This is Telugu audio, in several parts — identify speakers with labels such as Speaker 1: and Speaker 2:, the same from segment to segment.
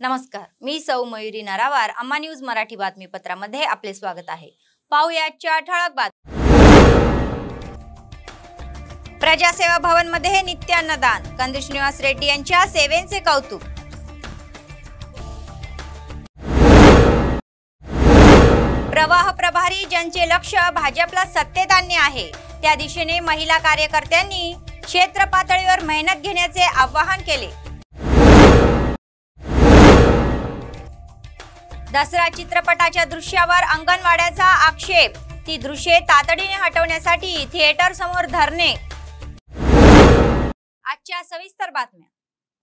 Speaker 1: नमस्कार, मी सौ मयुरी नरावार. अम्मा न्यूज मराठी बातमीपत्रामध्ये आपले स्वागत आहे. पाहूया आजच्या ठळक बातम्या. प्रजासेवा भवन मध्ये नित्य अन्नदान, कंदी श्रीनिवास रेड्डी यांच्या सेवेचे कौतुक. प्रवाह प्रभारी ज्यांचे लक्ष भाजपला सत्तेत आणणे आहे, त्या दिशेने महिला कार्यकर्त्यांनी क्षेत्र पातळीवर मेहनत घेण्याचे आवाहन केले. दसरा चित्रपटाच्या दृश्यावर अंगणवाड्याचा आक्षेप, ती दृश्ये तातडीने हटवण्यासाठी थिएटर समोर धरणे. आजच्या सविस्तर बातम्या.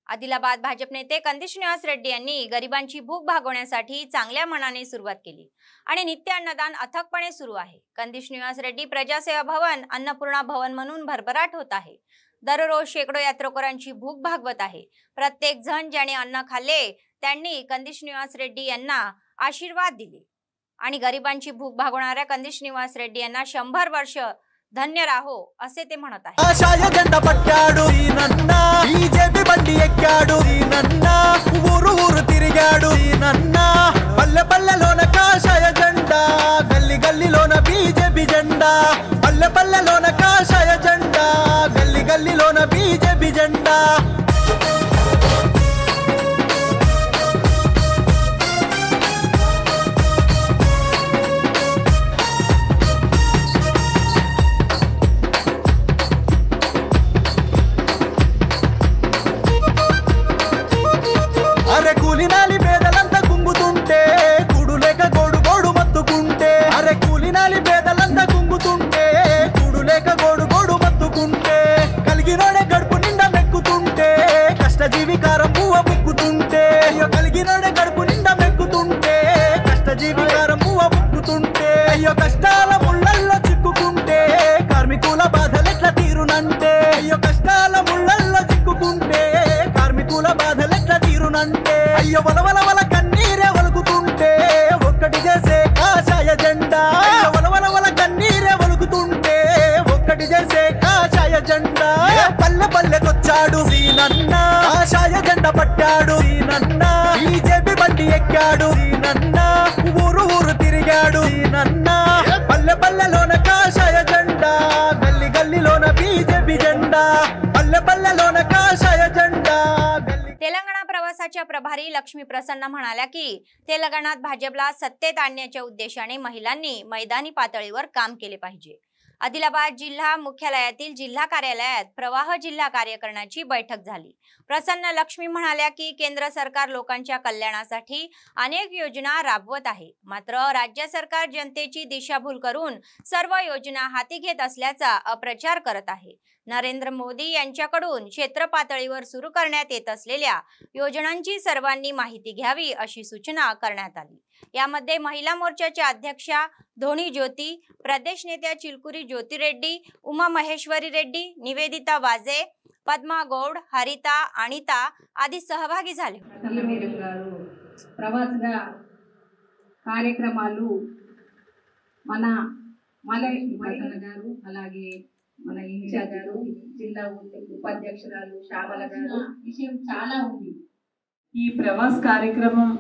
Speaker 1: आदिलाबाद भाजप नेते कंदी श्रीनिवास रेड्डी यांनी गरिबांची भूक भागवण्यासाठी चांगल्या मनाने सुरुवात केली आणि नित्य अन्नदान अथकपणे सुरू आहे. कंदी श्रीनिवास रेड्डी प्रजासेवा भवन अन्नपूर्णा भवन म्हणून भरभराट होत आहे. दररोज शेकडो यात्रेकरूंची भूक भागवत आहे. प्रत्येक जण ज्याने अन्न खाल्ले त्यांनी कंदी श्रीनिवास रेड्डी यांना आशीर्वाद दिले आणि गरिबांची भूक भागवणाऱ्या कंदी श्रीनिवास रेड्डी यांना 100 वर्ष धन्य राहो असे ते म्हणत आहेत.
Speaker 2: आशाय जెండా పట్టాడు సీనన్న బీజేపీ బండి ఎక్కాడు సీనన్న ఊరు ఊరు తిరిగాడు సీనన్న పల్లె పల్లెలోన కాషాయ జెండా గల్లి గల్లిలోన బీజేపీ జెండా పల్లె పల్లెలోన కాషాయ జెండా గల్లి గల్లిలోన బీజేపీ జెండా. అరే కూలినాలి పేదలంతా కుంగుతుంటే కూడు లేక గోడు గోడు మత్తుకుంటే అరే కూలినాలి పేదలంతా కుంగుతుంటే కూడు లేక గోడు గోడు మత్తుకుంటే కలిగినోడే గడుపు నిండా మెక్కుతుంటే కష్టజీవి కారం పువ్వ ముక్కుతుంటే అయ్యో కలిగినోడే గడుపు నిండా మెక్కుతుంటే కష్టజీవి కారం పువ్వ ముక్కుతుంటే అయ్యో కష్టాల ముళ్ళల్లో చిక్కుకుంటే కార్మికుల బాధలెట్లా తీరునంటే అయ్యో కష్టాల ముళ్ళల్లో చిక్కుకుంటే కార్మికుల బాధలెట్లా తీరునంటే అయ్యో వలవలవల కన్నీరే వలుకుతుంటే ఒక్కటి చేసే కాషాయ జెండా వలవలవల కన్నీరే వలుకుతుంటే ఒక్కటి చేసే కాషాయ జెండా. పల్లె పల్లెకొచ్చాడు సీనన్న కాషాయ జెండా పట్టాడు సీనన్న బీజేపీ బండి ఎక్కాడు సీనన్న ఊరు ఊరు తిరిగాడు సీనన్న పల్లె పల్లెలోన కాషాయ జెండా గల్లి గల్లిలోన బీజేపీ జెండా పల్లె పల్లెలోన కాషాయ జెండా.
Speaker 1: तेलंगणा प्रवासाच्या प्रभारी लक्ष्मी प्रसन्न म्हणाल्या की तेलंगणात भाजपला सत्तेत आणण्याच्या उद्देशाने महिलांनी मैदानी पातळीवर काम केले पाहिजे. आदिलाबाद जिल्हा मुख्यालयातील जिल्हा कार्यालयात प्रवाह जिल्हा कार्यकारिणीची बैठक झाली. प्रसन्न लक्ष्मी म्हणाल्या की केंद्र सरकार लोकांच्या कल्याणासाठी अनेक योजना राबवत आहे, मात्र राज्य सरकार जनतेची दिशाभूल करून सर्व योजना हाती घेत असल्याचा अपप्रचार करत आहे. नरेंद्र मोदी यांच्याकडून क्षेत्र पातळीवर सुरू करण्यात येत असलेल्या योजनांची सर्वांनी माहिती घ्यावी अशी सूचना करण्यात आली. यामध्ये महिला मोर्चाच्या अध्यक्षा धोनी ज्योती, प्रदेश नेत्या चिलकुरी ज्योती रेड्डी, उमा महेश्वरी रेड्डी, निवेदिता वाजे, पद्मा गौड, हरिता, अनिता आदी सहभागी झाले.
Speaker 3: ప్రవాసగా కార్యక్రమాలు మన మలయ్ గారు అలాగే మన ఇన్ఛార్జ్ గారు జిల్లా ఉపాధ్యక్షురాలు శ్యామల గారు విషయం చాలా ఉంది.
Speaker 4: ఈ ప్రవాస్ కార్యక్రమం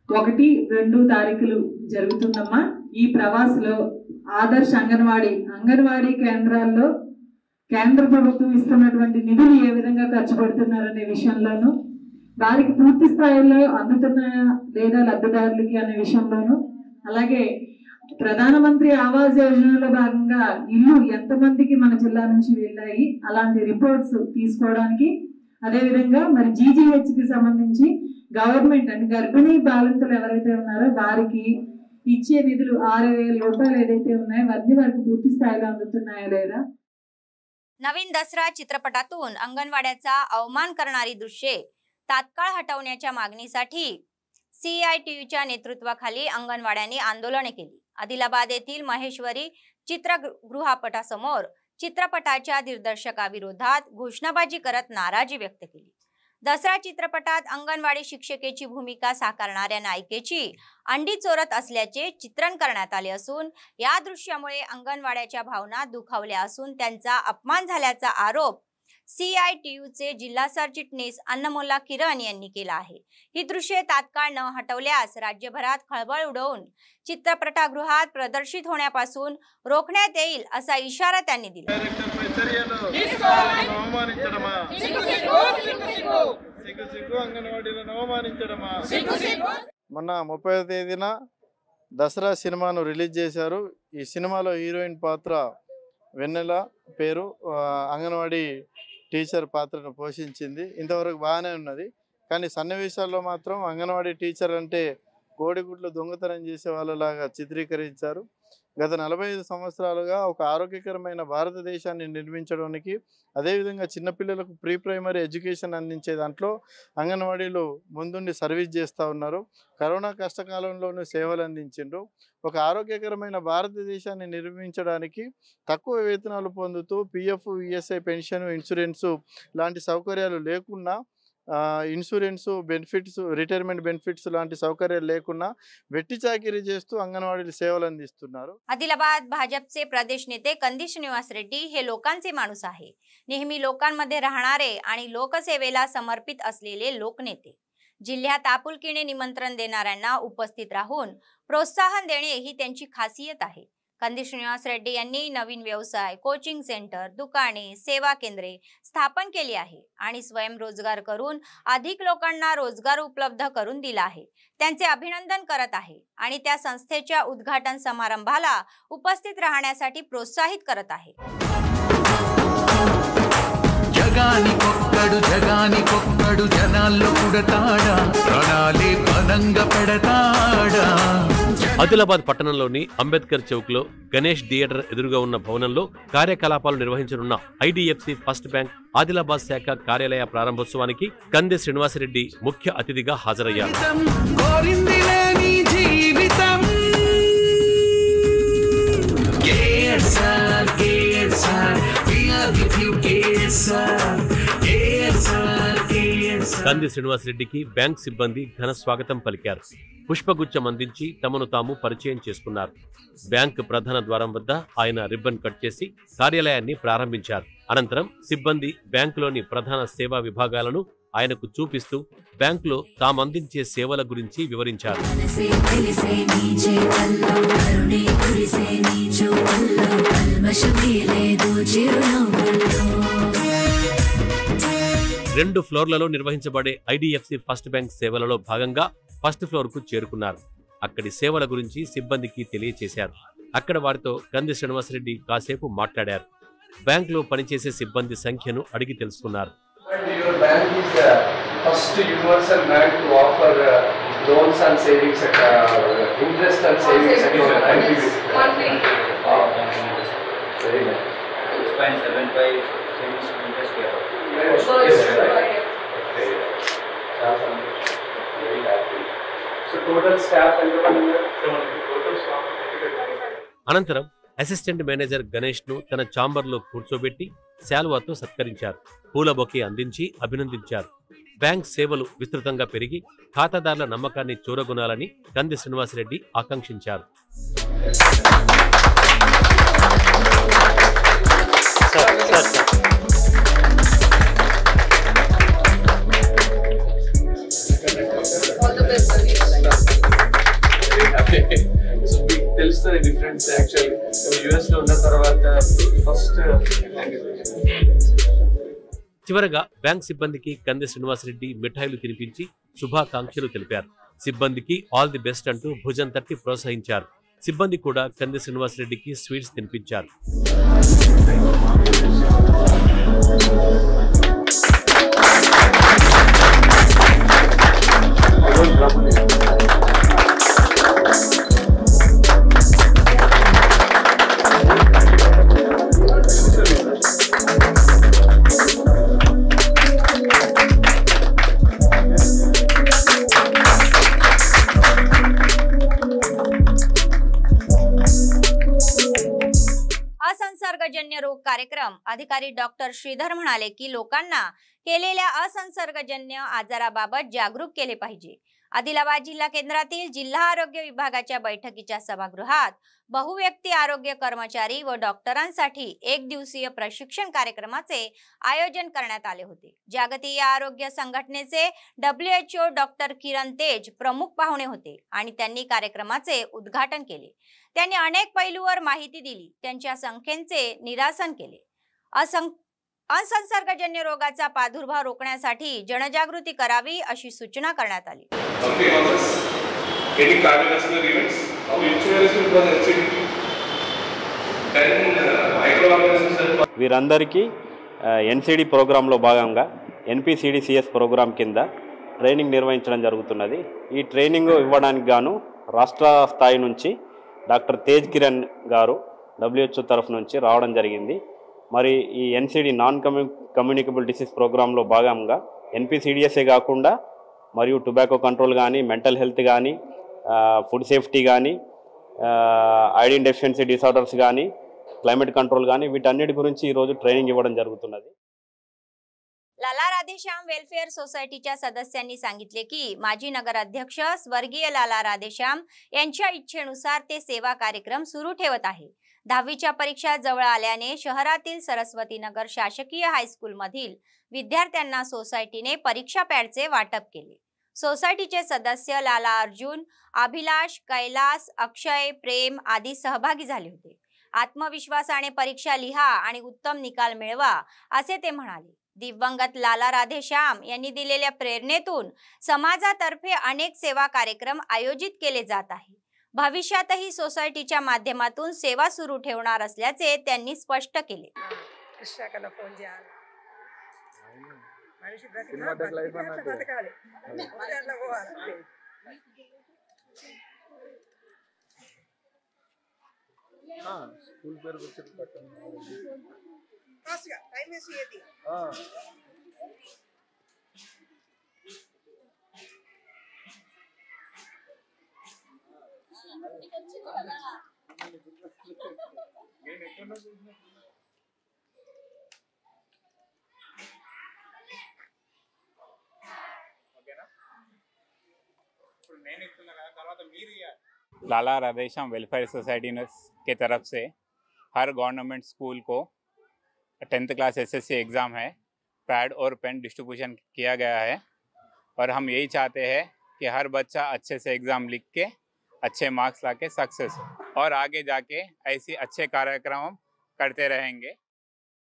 Speaker 4: 1-2 తారీఖులు జరుగుతుందమ్మా. ఈ ప్రవాస్లో ఆదర్శ అంగన్వాడీ కేంద్రాల్లో కేంద్ర ప్రభుత్వం ఇస్తున్నటువంటి నిధులు ఏ విధంగా ఖర్చు పెడుతున్నారనే విషయంలోనూ, వారికి పూర్తి స్థాయిలో అందుతున్నాయా లేదా లబ్ధిదారులకి అనే విషయంలోనూ, అలాగే ప్రధానమంత్రి ఆవాస్ యోజనలో భాగంగా ఇల్లు ఎంతమందికి మన జిల్లా నుంచి వెళ్ళాయి అలాంటి రిపోర్ట్స్ తీసుకోవడానికి, అదేవిధంగా మరి జీజీహెచ్కి సంబంధించి గవర్నమెంట్ అంటే గర్భిణీ బాలింతలు ఎవరైతే ఉన్నారో వారికి ఇచ్చే నిధులు 6,000 రూపాయలు ఏదైతే ఉన్నాయో అవన్నీ వారికి పూర్తి స్థాయిలో అందుతున్నాయా లేదా.
Speaker 1: नवीन दसरा चित्रपटातून अंगणवाड्याचा अवमान करणारी दृश्ये तात्काळ हटवण्याच्या मागणीसाठी CITUच्या नेतृत्वाखाली अंगणवाड्यांनी आंदोलने केली. आदिलाबाद येथील महेश्वरी चित्रगृहापटासमोर चित्रपटाच्या दिग्दर्शकाविरोधात घोषणाबाजी करत नाराजी व्यक्त केली. दसरा चित्रपटात अंगणवाडी शिक्षकेची भूमिका साकारणाऱ्या नायिकेची अंडी चोरत असल्याचे चित्रण करण्यात आले असून या दृश्यामुळे अंगणवाड्याच्या भावना दुखावल्या असून त्यांचा अपमान झाल्याचा आरोप CITUचे जिल्हा सरचिटणीस अन्नमोल्ला किरण यांनी केला आहे। ही दृश्ये तात्काळ न हटवल्यास राज्यभरात खळबळ उडवून चित्रपटगृहात प्रदर्शित होण्यापासून रोखण्यात येईल असा इशारा त्यांनी दिला।
Speaker 5: మొన్న 30వ తేదీన దసరా సినిమాను రిలీజ్ చేశారు। ఈ సినిమాలో హీరోయిన్ పాత్ర వెన్నెల పేరు అంగన్వాడీ టీచర్ పాత్రను పోషించింది। ఇంతవరకు బాగానే ఉన్నది, కానీ సన్నివేశాల్లో మాత్రం అంగన్వాడీ టీచర్ అంటే కోడిగుడ్లు దొంగతనం చేసే వాళ్ళలాగా చిత్రీకరించారు। గత 45 సంవత్సరాలుగా ఒక ఆరోగ్యకరమైన భారతదేశాన్ని నిర్మించడానికి, అదేవిధంగా చిన్నపిల్లలకు ప్రీ ప్రైమరీ ఎడ్యుకేషన్ అందించే దాంట్లో అంగన్వాడీలు ముందుండి సర్వీస్ చేస్తూ ఉన్నారు। కరోనా కష్టకాలంలోనూ సేవలు అందించిండ్రు। ఒక ఆరోగ్యకరమైన భారతదేశాన్ని నిర్మించడానికి తక్కువ వేతనాలు పొందుతూ PF, ESI పెన్షన్, ఇన్సూరెన్సు లాంటి సౌకర్యాలు లేకున్నా, ఇన్సూరెన్స్ బెనిఫిట్స్, రిటైర్మెంట్ బెనిఫిట్స్ లాంటి సౌకర్యాలు లేకున్నా వెట్టి చాకిరీ చేస్తూ अंगणवाडी సేవలు అందిస్తున్నారు।
Speaker 1: आदिलाबाद भाजपचे प्रदेश नेते कंदी श्रीनिवास रेड्डी हे लोकांचे माणूस आहे। नेहमी लोकांमध्ये राहणारे आणि लोकसेवेला समर्पित असलेले लोकनेते। जिल्ह्यात आपुलकीने निमंत्रण देणाऱ्यांना उपस्थित राहून प्रोत्साहन देणे ही त्यांची खासियत आहे। कंदी श्रीनिवास रेड्डी यांनी नवीन व्यवसाय, कोचिंग सेंटर, दुकाने, सेवा केंद्रे स्थापन केली आहे आणि स्वयंरोजगार करून अधिक लोकांना रोजगार उपलब्ध करून दिला आहे। त्यांचे अभिनंदन करत आहे आणि त्या संस्थेच्या उद्घाटन समारंभाला उपस्थित राहण्यासाठी प्रोत्साहित करत आहे।
Speaker 6: జగానికొక్కడు జనాల్లో పుడతాడా, ప్రాణాలే పనంగా పెడతాడా।
Speaker 7: ఆదిలాబాద్ పట్టణంలోని అంబేద్కర్ చౌక్ లో గణేష్ థియేటర్ ఎదురుగా ఉన్న భవనంలో కార్యకలాపాలు నిర్వహించనున్న IDFC ఫస్ట్ బ్యాంక్ ఆదిలాబాద్ శాఖ కార్యాలయ ప్రారంభోత్సవానికి కంది శ్రీనివాసరెడ్డి ముఖ్య అతిథిగా హాజరయ్యారు। కంది శ్రీనివాసరెడ్డికి బ్యాంక్ సిబ్బంది ఘన స్వాగతం పలికారు। పుష్పగుచ్చం అందించి తమను తాము పరిచయం చేసుకున్నారు। బ్యాంక్ ప్రధాన ద్వారం వద్ద ఆయన రిబ్బన్ కట్ చేసి కార్యాలయాన్ని ప్రారంభించారు। అనంతరం సిబ్బంది బ్యాంకులోని ప్రధాన సేవా విభాగాలను ఆయనకు చూపిస్తూ బ్యాంకులో తామందించే సేవల గురించి వివరించారు। రెండు ఫ్లోర్లలో నిర్వహించబడే IDFC ఫస్ట్ బ్యాంక్ సేవలలో భాగంగా ఫస్ట్ ఫ్లోర్ కు చేరుకున్నారు। అక్కడి సేవల గురించి సిబ్బందికి తెలియచేశారు। అక్కడ వారితో కంది శ్రీనివాసరెడ్డి కాసేపు మాట్లాడారు। బ్యాంక్ లో పనిచేసే సిబ్బంది సంఖ్యను అడిగి తెలుసుకున్నారు। అనంతరం అసిస్టెంట్ మేనేజర్ గణేష్ ను తన ఛాంబర్ లో కూర్చోబెట్టి శాలువాతో సత్కరించారు। పూల బొకే అందించి అభినందించారు। బ్యాంక్ సేవలు విస్తృతంగా పెరిగి ఖాతాదారుల నమ్మకాన్ని చూరగొనాలని కంది శ్రీనివాసరెడ్డి ఆకాంక్షించారు। తెలుస్తుంది డిఫరెన్స్ యాక్చువల్లీ US లో ఉన్న తర్వాత ఫస్ట్। చివరగా బ్యాంక్ సిబ్బందికి కంది శ్రీనివాసరెడ్డి మిఠాయిలు తినిపించి శుభాకాంక్షలు తెలిపారు। సిబ్బందికి ఆల్ ది బెస్ట్ అంటూ భుజం తట్టి ప్రోత్సహించారు। సిబ్బంది కూడా కంది శ్రీనివాసరెడ్డికి స్వీట్స్ తినిపించారు।
Speaker 1: असंसर्गजन्य रोग कार्यक्रम अधिकारी डॉक्टर श्रीधर म्हणाले की लोकांना केलेल्या असंसर्गजन्य आजाराबाबत जागरूक केले पाहिजे। आदिलाबाद जिल्हा केंद्रातील जिल्हा आरोग्य विभागाच्या बैठकीच्या सभागृहात बहुव्यक्ती आरोग्य कर्मचारी व डॉक्टरांसाठी एक दिवसीय प्रशिक्षण कार्यक्रमाचे आयोजन करण्यात आले होते। जागतिक आरोग्य संघटनेचे WHO डॉक्टर किरण तेज प्रमुख पाहुणे होते आणि त्यांनी कार्यक्रमाचे उद्घाटन केले। त्यांनी अनेक पैलूवर माहिती दिली, त्यांच्या संख्येचे निरासन केले। असंसर्गजन्य रोगाचा प्रादुर्भाव रोखण्यासाठी जनजागृती करावी अशी सूचना करण्यात आली।
Speaker 8: వీరందరికీ ఎన్సిడి ప్రోగ్రాంలో భాగంగా NPCDCS ప్రోగ్రాం కింద ట్రైనింగ్ నిర్వహించడం జరుగుతున్నది। ఈ ట్రైనింగ్ ఇవ్వడానికి గాను రాష్ట్ర స్థాయి నుంచి డాక్టర్ తేజ్ కిరణ్ గారు WHO తరఫు నుంచి రావడం జరిగింది। మరి ఈ ఎన్సిడి నాన్ కమ్యూనికబుల్ డిసీజ్ ప్రోగ్రాంలో భాగంగా NPCDSఏ కాకుండా మరియు టొబాకో కంట్రోల్ కానీ, మెంటల్ హెల్త్ కానీ, ఫుడ్ సేఫ్టీ కానీ, ఐడిన్ డెఫిషియన్సీ డిసార్డర్స్ కానీ, क्लाइमेट कंट्रोल गानी वीटन्निटी गुरिंची ई रोजु ट्रेनिंग इव्वडम जरुगुतुन्नदी।
Speaker 1: लाला राधेश्याम वेलफेअर सोसायटीच्या सदस्यांनी सांगितले की माजी नगराध्यक्ष स्वर्गीय लाला राधेश्याम यांच्या इच्छेनुसार ते सेवा कार्यक्रम सुरू ठेवत आहे। 10वीच्या परीक्षा जवळ आल्याने शहरातील सरस्वती नगर शासकीय हायस्कूल मधील विद्यार्थ्यांना सोसायटीने परीक्षा पॅडचे वाटप केले। सोसायटीचे सदस्य लाला अर्जुन, अभिलाष, कैलास, अक्षय, प्रेम आदी सहभागी झाले होते। आत्मविश्वासाने परीक्षा लिहा आणि उत्तम निकाल मिळवा असे ते म्हणाले। दिवंगत लाला राधेश्याम यांनी दिलेल्या प्रेरणेतून समाजातर्फे अनेक सेवा कार्यक्रम आयोजित केले जात आहे। भविष्यातही सोसायटीच्या माध्यमातून सेवा सुरू ठेवणार असल्याचे त्यांनी स्पष्ट केले।
Speaker 5: स्कूल पेर వచ్చేది పక్కన
Speaker 9: ఫాస్ట్గా టైం వేసి ఏది నేను ఎక్కడో చూసిన ఓకేనా ఇప్పుడు నేను ఇస్తున్నా కదా తర్వాత మీరు लाला राधेश्याम वेलफेयर सोसाइटी के तरफ से हर गवर्नमेंट स्कूल को 10th क्लास SSC एग्ज़ाम है, पैड और पेन डिस्ट्रीब्यूशन किया गया है और हम यही चाहते हैं कि हर बच्चा अच्छे से एग्ज़ाम लिख के अच्छे मार्क्स ला के सक्सेस हो और आगे जाके ऐसी अच्छे कार्यक्रम करते रहेंगे।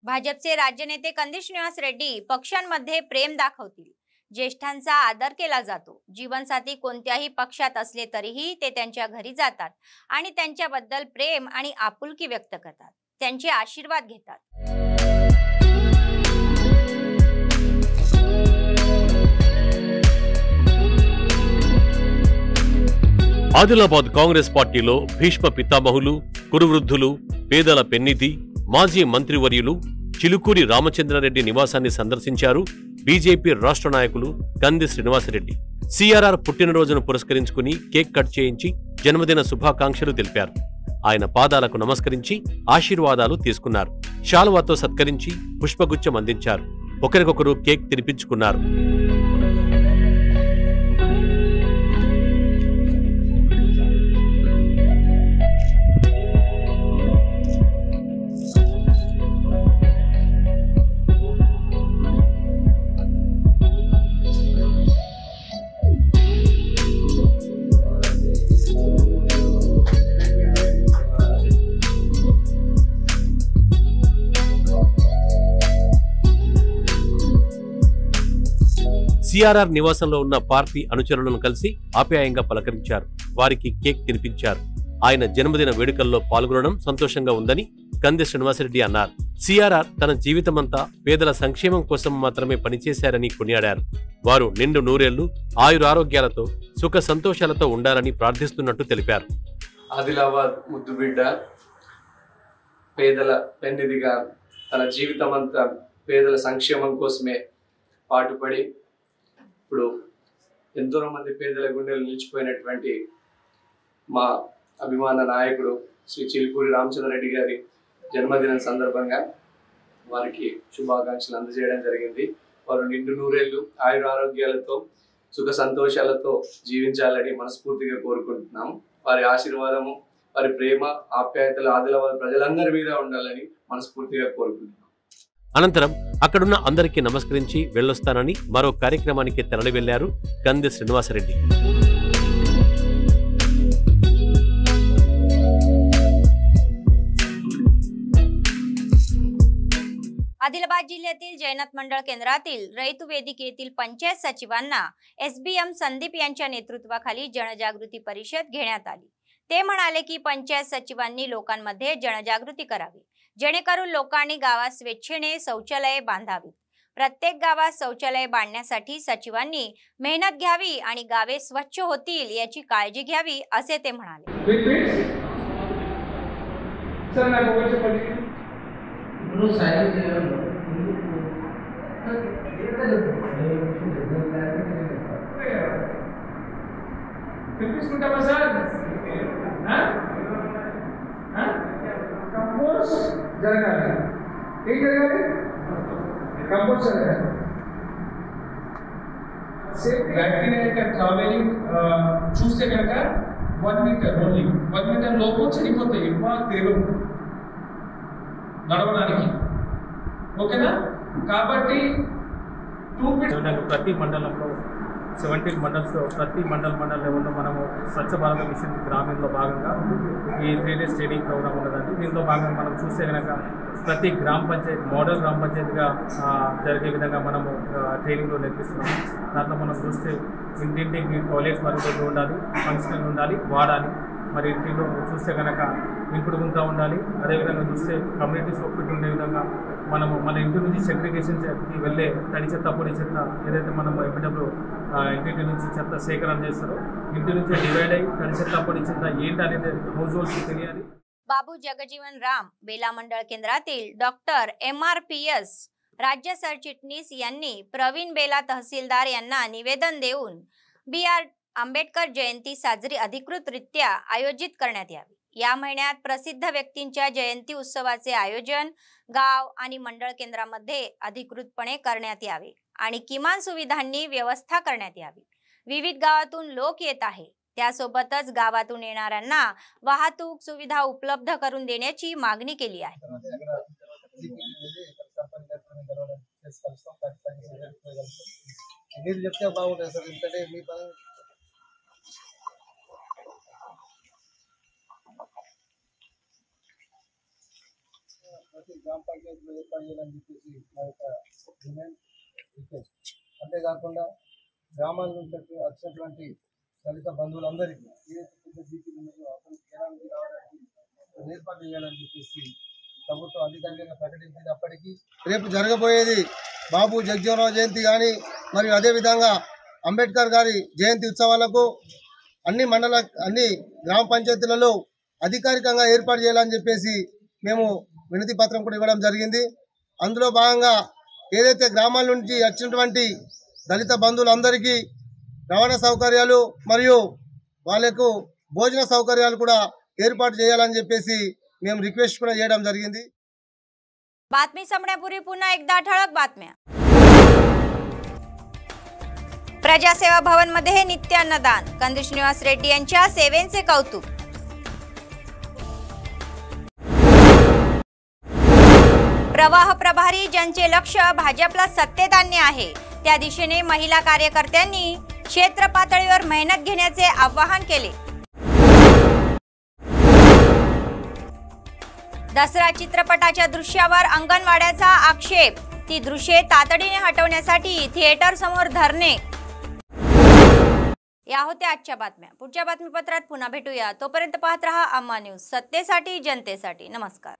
Speaker 1: भाजपचे राज्य नेते कंदी श्रीनिवास रेड्डी पक्षांमध्ये प्रेम दाखवतील। ज्येष्ठांचा आदर केला जातो। जीवनसाथी कोणत्याही पक्षात असले तरीही ते त्यांच्या घरी जातात आणि त्यांच्याबद्दल प्रेम आणि आपुलकी व्यक्त करतात, त्यांचे आशीर्वाद घेतात।
Speaker 7: ఆదిలాబాద్ కాంగ్రెస్ పార్టీలో భీష్మ పితామహులు, కురువృద్ధులు, పేదల పెన్నిధి, మాజీ మంత్రివర్యులు చిలుకూరి రామచంద్రారెడ్డి నివాసాన్ని సందర్శించారు బీజేపీ రాష్ట్ర నాయకులు కంది శ్రీనివాసరెడ్డి। సిఆర్ఆర్ పుట్టినరోజును పురస్కరించుకుని కేక్ కట్ చేయించి జన్మదిన శుభాకాంక్షలు తెలిపారు। ఆయన పాదాలకు నమస్కరించి ఆశీర్వాదాలు తీసుకున్నారు। శాలువాతో సత్కరించి పుష్పగుచ్చం అందించారు। ఒకరికొకరు కేక్ తినిపించుకున్నారు। సిఆర్ఆర్ నివాసంలో ఉన్న పార్టీ అనుచరులను కలిసి ఆప్యాయంగా పలకరించారు। వారికి కేక్ తినిపించారు। ఆయన జన్మదిన వేడుకల్లో పాల్గొనడం సంతోషంగా ఉందని కంది శ్రీనివాసరెడ్డి అన్నారు। సిఆర్ఆర్ తన జీవితమంతా పేదల సంక్షేమం కోసం మాత్రమే పనిచేశారని కొనియాడారు। వారు నిండు నూరేళ్లు ఆయురారోగ్యాలతో సుఖ సంతోషాలతో ఉండాలని ప్రార్థిస్తున్నట్టు తెలిపారు।
Speaker 10: ఆదిలాబాద్ ముద్దుబిడ్డ పేదల పెన్నిధిగా తన జీవితమంతా పేదల సంక్షేమం కోసమే పాటుపడి ఇప్పుడు ఎంతో మంది పేదల గుండెలు నిలిచిపోయినటువంటి మా అభిమాన నాయకుడు శ్రీ చిలుకూరి రామచంద్రారెడ్డి గారి జన్మదినం సందర్భంగా వారికి శుభాకాంక్షలు అందజేయడం జరిగింది। వారు నిండు నూరేళ్లు ఆయుర ఆరోగ్యాలతో సుఖ సంతోషాలతో జీవించాలని మనస్ఫూర్తిగా కోరుకుంటున్నాము. వారి ఆశీర్వాదము, వారి ప్రేమ, ఆప్యాయతలు ఆదిలాబాద్ ప్రజలందరి మీద ఉండాలని మనస్ఫూర్తిగా కోరుకుంటున్నాం.
Speaker 7: అనంతరం అక్కడున్న అందరికీ నమస్కరించి వెళ్ళొస్తానని మరో కార్యక్రమానికి తరలి వెళ్లారు కంది శ్రీనివాసరెడ్డి.
Speaker 1: आदिलाबाद जिल्ह्यातील जैनत मंडळ केंद्रातील रैतू वेदिकेतील पंचायत सचिवांना SBM संदीप यांच्या नेतृत्वाखाली जनजागृती परिषद घेण्यात आली. ते म्हणाले की पंचायत सचिवांनी लोकांमध्ये जनजागृती करावी, जेणेकरून लोकांनी गावात स्वेच्छेने शौचालये बांधावीत. प्रत्येक गावात शौचालय बांधण्यासाठी सचिवांनी मेहनत घ्यावी आणि गावे स्वच्छ होतील याची काळजी घ्यावी असे ते म्हणाले.
Speaker 11: ట్రావెలింగ్ చూస్తే కనుక 1 మీటర్ ఓన్లీ 1 మీటర్ లోపు చనిపోతాయి, ఎక్కువ తిరగదు నడవడానికి. ఓకేనా? కాబట్టి 2 ఫీట్ ప్రతి మండలంలో 17 మండల్స్లో ప్రతి మండల్ లెవెల్లో మనము స్వచ్ఛ భారత మిషన్ గ్రామీణలో భాగంగా ఈ 3 డేస్ ట్రైనింగ్ ప్రోగ్రామ్ ఉన్నదండి. దీంట్లో భాగంగా మనం చూస్తే కనుక ప్రతి గ్రామ పంచాయతీ మోడల్ గ్రామ పంచాయతీగా జరిగే విధంగా మనము ట్రైనింగ్లో నేర్పిస్తున్నాము. దాంట్లో మనం చూస్తే ఇంటింటికి టాయిలెట్స్ మరుగుదొడ్లు ఉండాలి, ఫంక్షనల్ ఉండాలి, వాడాలి. మరి ఇంటిలో చూస్తే కనుక ఇంకుడు గుంత ఉండాలి. అదేవిధంగా చూస్తే కమ్యూనిటీ సోఫిట్ ఉండే విధంగా మనము మన ఇంటి నుంచి సెగ్రిగేషన్కి వెళ్ళే తడి చెత్త, పొడి చెత్త ఏదైతే మనం ఎప్పటికప్పుడు ఇంటి నుంచి చెత్త సేకరణ చేస్తారో ఇంటి నుంచి డివైడ్ అయ్యి తడి చెత్త, పొడి చెత్త ఏంటి అనేది హౌస్ హోల్డ్స్కి తెలియాలి.
Speaker 1: बाबू जगजीवन राम बेला मंडळ केंद्रातील डॉक्टर MRPS राज्य सरचिटणीस यांनी प्रवीण बेला तहसीलदार यांना निवेदन देऊन BR आंबेडकर जयंती साजरी अधिकृतरित्या आयोजित करण्यात यावी. या महिन्यात प्रसिद्ध व्यक्तींच्या जयंती उत्सवाचे आयोजन गाव आणि मंडळ केंद्रामध्ये अधिकृतपणे करण्यात यावे आणि किमान सुविधांनी व्यवस्था करण्यात यावी. विविध गावातून लोक येत आहे, त्यासोबतच गावातून येणाऱ्यांना वाहतूक सुविधा उपलब्ध करून देण्याची मागणी केली आहे.
Speaker 12: అంతేకాకుండా గ్రామాల నుంచి వచ్చినటువంటి దళిత బంధువులందరికీ ఏర్పాటు చేయాలని చెప్పేసి ప్రభుత్వం అధికారికంగా ప్రకటించినప్పటికీ రేపు జరగబోయేది బాబు జగజీవనరావు జయంతి కానీ మరియు అదేవిధంగా అంబేద్కర్ గారి జయంతి ఉత్సవాలకు అన్ని గ్రామ పంచాయతీలలో అధికారికంగా ఏర్పాటు చేయాలని చెప్పేసి మేము వినతి పత్రం కూడా ఇవ్వడం జరిగింది. అందులో భాగంగా ఏదైతే గ్రామాల నుంచి వచ్చినటువంటి దళిత బంధువులందరికీ రవాణా సౌకర్యాలు మరియు వాళ్ళకు భోజన సౌకర్యాలు కూడా ఏర్పాటు చేయాలని చెప్పేసి మేము రిక్వెస్ట్ కూడా చేయడం జరిగింది.
Speaker 1: बातमी संपण्यापूर्वी पुन्हा एकदा ठळक बातम्या. प्रजासेवा भवन मध्ये नित्य अन्नदान, कंदी श्रीनिवास रेड्डी यांच्या सेवेचे कौतुक. प्रवाह प्रभारी ज्यांचे लक्ष भाजपला सत्तेत आणणे आहे त्या दिशेने महिला कार्यकर्त्यांनी क्षेत्र पातळीवर मेहनत घेण्याचे आवाहन केले. दसरा चित्रपटाच्या दृश्यावर अंगणवाड्याचा आक्षेप, ती दृश्ये तातडीने हटवण्यासाठी थिएटर समोर धरणे. या होत्या आजच्या बातम्या. पुढच्या बातमीपत्रात पुन्हा भेटूया. तोपर्यंत पाहत रहा अम्मा न्यूज, सत्तेसाठी जनतेसाठी. नमस्कार.